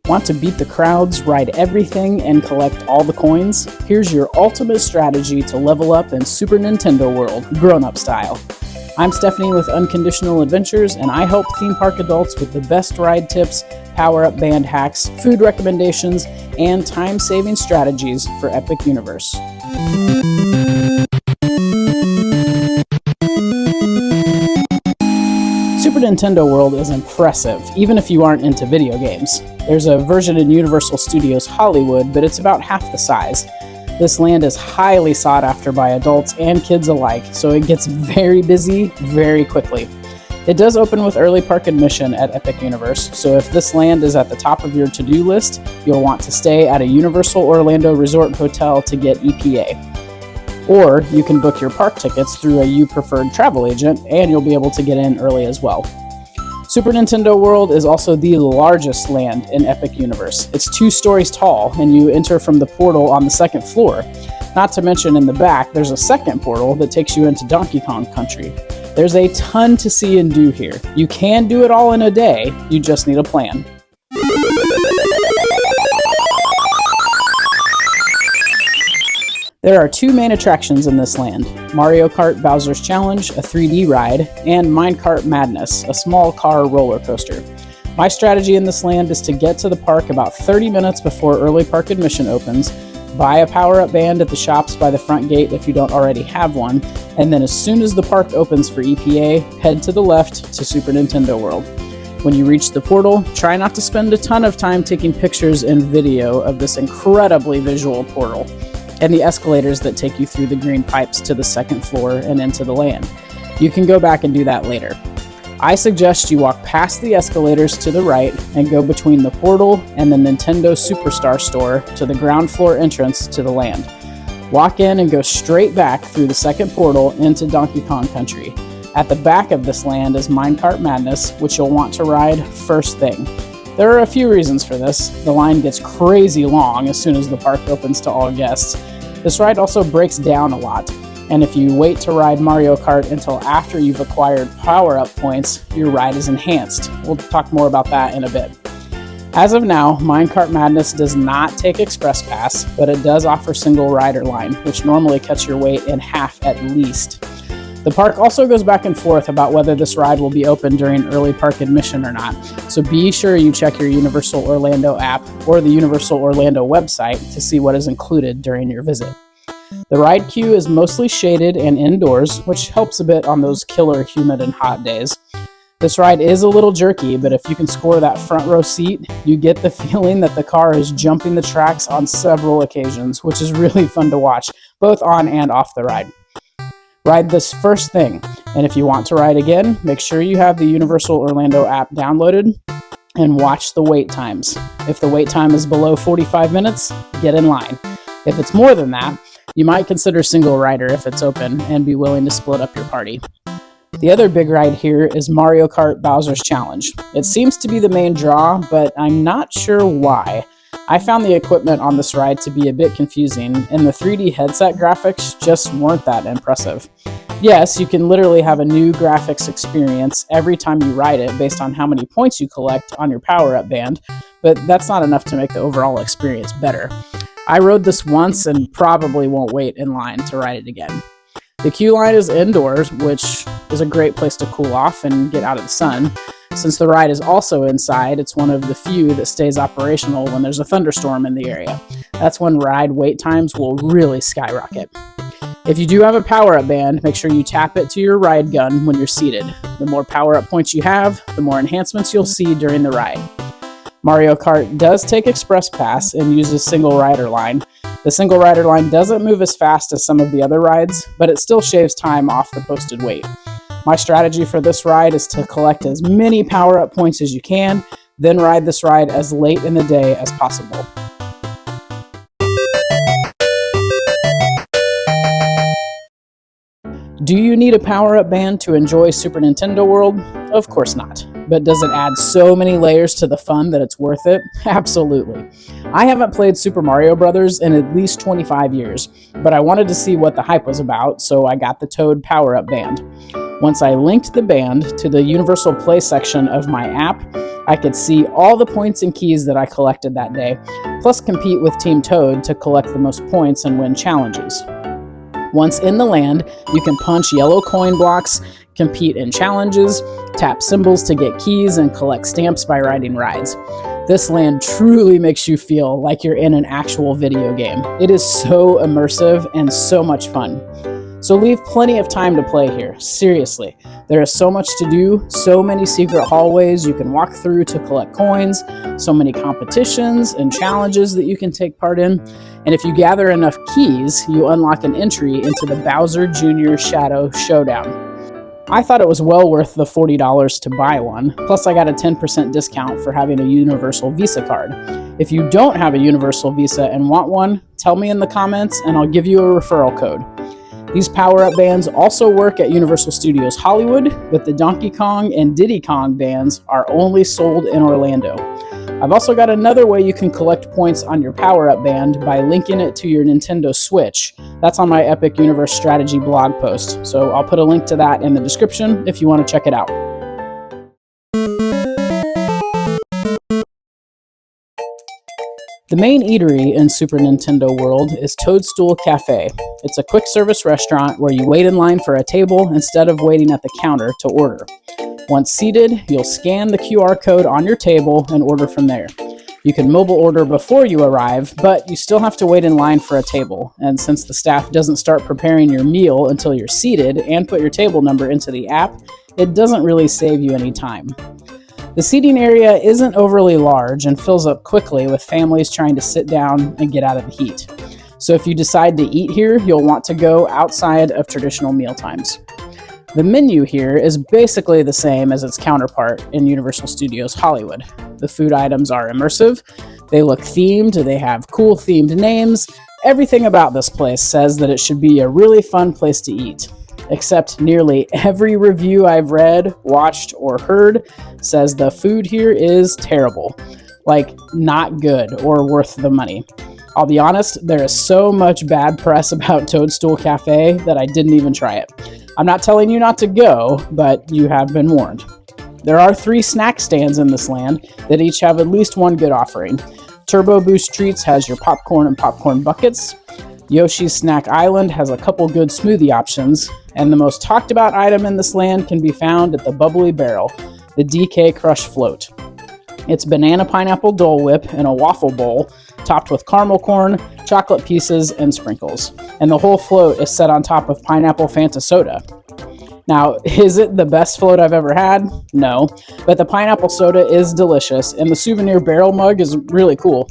Want to beat the crowds, ride everything, and collect all the coins? Here's your ultimate strategy to level up in Super Nintendo World, grown-up style. I'm Stephanie with Unconditional Adventures, and I help theme park adults with the best ride tips, power-up band hacks, food recommendations, and time-saving strategies for Epic Universe. Super Nintendo World is impressive, even if you aren't into video games. There's a version in Universal Studios Hollywood, but it's about half the size. This land is highly sought after by adults and kids alike, so it gets very busy very quickly. It does open with early park admission at Epic Universe, so if this land is at the top of your to-do list, you'll want to stay at a Universal Orlando Resort Hotel to get EPA. Or you can book your park tickets through a you-preferred travel agent, and you'll be able to get in early as well. Super Nintendo World is also the largest land in Epic Universe. It's 2 stories tall, and you enter from the portal on the 2nd floor. Not to mention in the back, there's a second portal that takes you into Donkey Kong Country. There's a ton to see and do here. You can do it all in a day, you just need a plan. There are 2 main attractions in this land, Mario Kart Bowser's Challenge, a 3D ride, and Minecart Madness, a small car roller coaster. My strategy in this land is to get to the park about 30 minutes before early park admission opens, buy a power-up band at the shops by the front gate if you don't already have one, and then as soon as the park opens for EPA, head to the left to Super Nintendo World. When you reach the portal, try not to spend a ton of time taking pictures and video of this incredibly visual portal and the escalators that take you through the green pipes to the 2nd floor and into the land. You can go back and do that later. I suggest you walk past the escalators to the right and go between the portal and the Nintendo Superstar store to the ground floor entrance to the land. Walk in and go straight back through the 2nd portal into Donkey Kong Country. At the back of this land is Minecart Madness, which you'll want to ride first thing. There are a few reasons for this. The line gets crazy long as soon as the park opens to all guests. This ride also breaks down a lot, and if you wait to ride Mario Kart until after you've acquired power-up points, your ride is enhanced. We'll talk more about that in a bit. As of now, Minecart Madness does not take Express Pass, but it does offer single rider line, which normally cuts your wait in half at least. The park also goes back and forth about whether this ride will be open during early park admission or not, so be sure you check your Universal Orlando app or the Universal Orlando website to see what is included during your visit. The ride queue is mostly shaded and indoors, which helps a bit on those killer humid and hot days. This ride is a little jerky, but if you can score that front row seat, you get the feeling that the car is jumping the tracks on several occasions, which is really fun to watch, both on and off the ride. Ride this first thing, and if you want to ride again, make sure you have the Universal Orlando app downloaded and watch the wait times. If the wait time is below 45 minutes, get in line. If it's more than that, you might consider single rider if it's open and be willing to split up your party. The other big ride here is Mario Kart Bowser's Challenge. It seems to be the main draw, but I'm not sure why. I found the equipment on this ride to be a bit confusing, and the 3D headset graphics just weren't that impressive. Yes, you can literally have a new graphics experience every time you ride it based on how many points you collect on your power-up band, but that's not enough to make the overall experience better. I rode this once and probably won't wait in line to ride it again. The queue line is indoors, which is a great place to cool off and get out of the sun. Since the ride is also inside, it's one of the few that stays operational when there's a thunderstorm in the area. That's when ride wait times will really skyrocket. If you do have a power-up band, make sure you tap it to your ride gun when you're seated. The more power-up points you have, the more enhancements you'll see during the ride. Mario Kart does take Express Pass and uses single rider line. The single rider line doesn't move as fast as some of the other rides, but it still shaves time off the posted wait. My strategy for this ride is to collect as many power-up points as you can, then ride this ride as late in the day as possible. Do you need a power-up band to enjoy Super Nintendo World? Of course not. But does it add so many layers to the fun that it's worth it? Absolutely. I haven't played Super Mario Bros. In at least 25 years, but I wanted to see what the hype was about, so I got the Toad power-up band. Once I linked the band to the Universal Play section of my app, I could see all the points and keys that I collected that day, plus compete with Team Toad to collect the most points and win challenges. Once in the land, you can punch yellow coin blocks, compete in challenges, tap symbols to get keys, and collect stamps by riding rides. This land truly makes you feel like you're in an actual video game. It is so immersive and so much fun. So leave plenty of time to play here, seriously. There is so much to do, so many secret hallways you can walk through to collect coins, so many competitions and challenges that you can take part in, and if you gather enough keys, you unlock an entry into the Bowser Jr. Shadow Showdown. I thought it was well worth the $40 to buy one, plus I got a 10% discount for having a Universal Visa card. If you don't have a Universal Visa and want one, tell me in the comments and I'll give you a referral code. These power-up bands also work at Universal Studios Hollywood, but the Donkey Kong and Diddy Kong bands are only sold in Orlando. I've also got another way you can collect points on your power-up band by linking it to your Nintendo Switch. That's on my Epic Universe Strategy blog post, so I'll put a link to that in the description if you want to check it out. The main eatery in Super Nintendo World is Toadstool Café. It's a quick service restaurant where you wait in line for a table instead of waiting at the counter to order. Once seated, you'll scan the QR code on your table and order from there. You can mobile order before you arrive, but you still have to wait in line for a table. And since the staff doesn't start preparing your meal until you're seated and put your table number into the app, it doesn't really save you any time. The seating area isn't overly large and fills up quickly with families trying to sit down and get out of the heat. So if you decide to eat here, you'll want to go outside of traditional meal times. The menu here is basically the same as its counterpart in Universal Studios Hollywood. The food items are immersive, they look themed, they have cool themed names. Everything about this place says that it should be a really fun place to eat. Except nearly every review I've read, watched, or heard says the food here is terrible. Like, not good or worth the money. I'll be honest, there is so much bad press about Toadstool Cafe that I didn't even try it. I'm not telling you not to go, but you have been warned. There are 3 snack stands in this land that each have at least one good offering. Turbo Boost Treats has your popcorn and popcorn buckets. Yoshi's Snack Island has a couple good smoothie options, and the most talked about item in this land can be found at the Bubbly Barrel, the DK Crush Float. It's banana pineapple Dole Whip in a waffle bowl, topped with caramel corn, chocolate pieces, and sprinkles. And the whole float is set on top of pineapple Fanta soda. Now, is it the best float I've ever had? No, but the pineapple soda is delicious, and the souvenir barrel mug is really cool.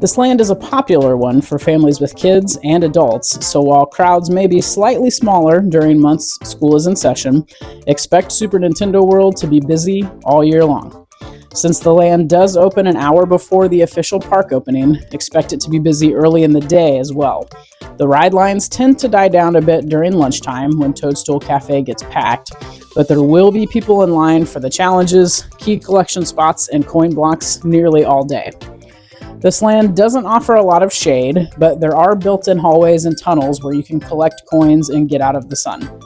This land is a popular one for families with kids and adults, so while crowds may be slightly smaller during months school is in session, expect Super Nintendo World to be busy all year long. Since the land does open an hour before the official park opening, expect it to be busy early in the day as well. The ride lines tend to die down a bit during lunchtime when Toadstool Cafe gets packed, but there will be people in line for the challenges, key collection spots, and coin blocks nearly all day. This land doesn't offer a lot of shade, but there are built-in hallways and tunnels where you can collect coins and get out of the sun.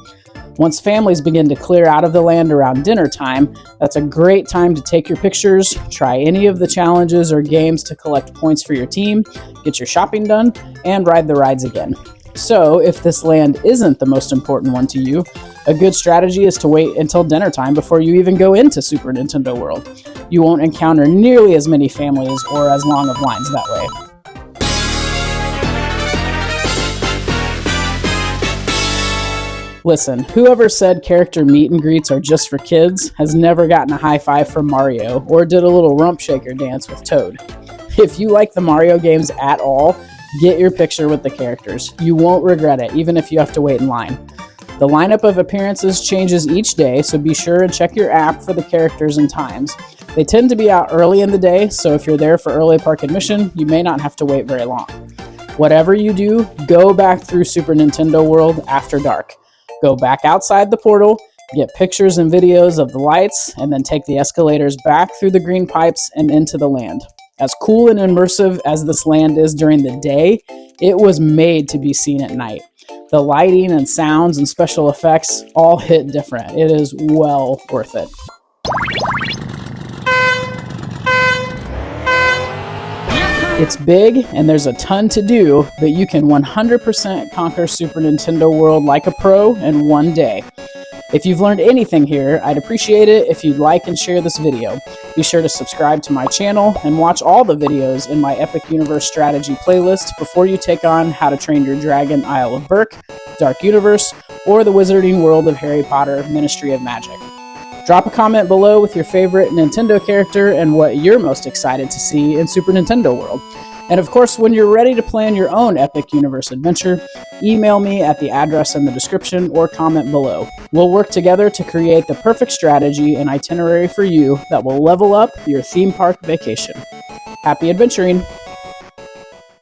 Once families begin to clear out of the land around dinner time, that's a great time to take your pictures, try any of the challenges or games to collect points for your team, get your shopping done, and ride the rides again. So, if this land isn't the most important one to you, a good strategy is to wait until dinner time before you even go into Super Nintendo World. You won't encounter nearly as many families or as long of lines that way. Listen, whoever said character meet and greets are just for kids has never gotten a high five from Mario or did a little rump shaker dance with Toad. If you like the Mario games at all, get your picture with the characters. You won't regret it, even if you have to wait in line. The lineup of appearances changes each day, so be sure and check your app for the characters and times. They tend to be out early in the day, so if you're there for early park admission, you may not have to wait very long. Whatever you do, go back through Super Nintendo World after dark. Go back outside the portal, get pictures and videos of the lights, and then take the escalators back through the green pipes and into the land. As cool and immersive as this land is during the day, it was made to be seen at night. The lighting and sounds and special effects all hit different. It is well worth it. It's big and there's a ton to do, but you can 100% conquer Super Nintendo World like a pro in one day. If you've learned anything here, I'd appreciate it if you'd like and share this video. Be sure to subscribe to my channel and watch all the videos in my Epic Universe Strategy playlist before you take on How to Train Your Dragon Isle of Berk, Dark Universe, or the Wizarding World of Harry Potter Ministry of Magic. Drop a comment below with your favorite Nintendo character and what you're most excited to see in Super Nintendo World. And of course, when you're ready to plan your own Epic Universe adventure, email me at the address in the description or comment below. We'll work together to create the perfect strategy and itinerary for you that will level up your theme park vacation. Happy adventuring!